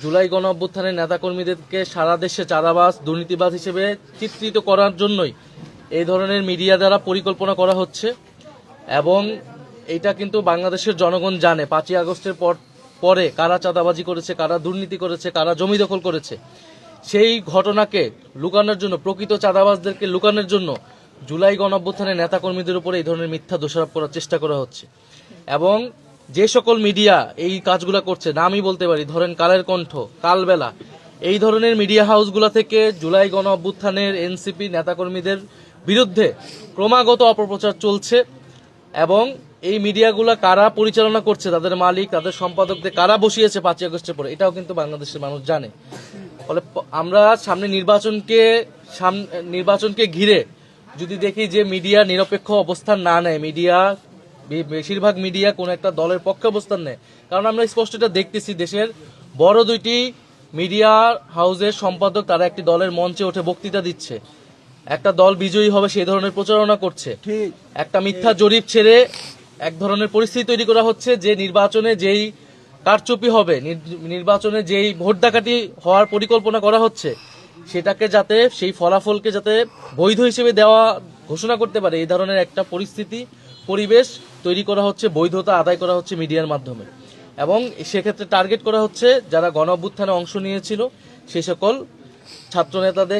জুলাই গণ অভ্যুত্থানের নেতাকর্মীদেরকে সারা দেশে চাঁদাবাজ দুর্নীতিবাজ হিসেবে চিত্রিত করার জন্যই এই ধরনের মিডিয়া দ্বারা পরিকল্পনা করা হচ্ছে। এবং এটা কিন্তু বাংলাদেশের জনগণ জানে 5ই আগস্টের পরে কারা চাঁদাবাজি করেছে, কারা দুর্নীতি করেছে, কারা জমি দখল করেছে। সেই ঘটনাকে লুকানোর জন্য, প্রকৃত চাঁদাবাজদেরকে লুকানোর জন্য জুলাই গণ অভ্যুত্থানের নেতাকর্মীদের উপরে এই ধরনের মিথ্যা দোষারোপ করার চেষ্টা করা হচ্ছে। এবং যে সকল মিডিয়া এই কাজগুলো করছে, নামই বলতে পারি, ধরেন কালের কণ্ঠ, কালবেলা, এই ধরনের মিডিয়া হাউসগুলো থেকে জুলাই গণ অভ্যুত্থানের এনসিপি নেতাকর্মীদের বিরুদ্ধে ক্রমাগত অপপ্রচার চলছে। এবং এই মিডিয়াগুলো কারা পরিচালনা করছে, তাদের মালিক, তাদের সম্পাদকদের কারা বসিয়েছে 5ই আগস্টের পরে, এটাও কিন্তু বাংলাদেশের মানুষ জানে। ফলে আমরা সামনে নির্বাচনকে ঘিরে যদি দেখি যে মিডিয়া নিরপেক্ষ অবস্থান না নেয়, বেশিরভাগ মিডিয়া কোন একটা দলের পক্ষে অবস্থান নেয়। কারণ আমরা স্পষ্ট এটা দেখতেছি, দেশের বড় 2টি মিডিয়া হাউসের সম্পাদক তারা একটি দলের মঞ্চে উঠে বক্তৃতা দিচ্ছে, একটা দল বিজয়ী হবে সেই ধরনের প্রচারণা করছে। একটা মিথ্যা জরিপ ছেড়ে এক ধরনের পরিস্থিতি তৈরি করা হচ্ছে যে নির্বাচনে যেই কারচুপি হবে, নির্বাচনে যেই ভোট ডাকাতি হওয়ার পরিকল্পনা করা হচ্ছে, সেটাকে যাতে, সেই ফলাফলকে যাতে বৈধ হিসেবে দেওয়া ঘোষণা করতে পারে, এই ধরনের একটা পরিবেশ তৈরি করা হচ্ছে, বৈধতা আদায় করা হচ্ছে মিডিয়ার মাধ্যমে। এবং সেক্ষেত্রে টার্গেট করা হচ্ছে যারা গণ অভ্যুত্থানে অংশ নিয়েছিল সেই সকল ছাত্র নেতাদের,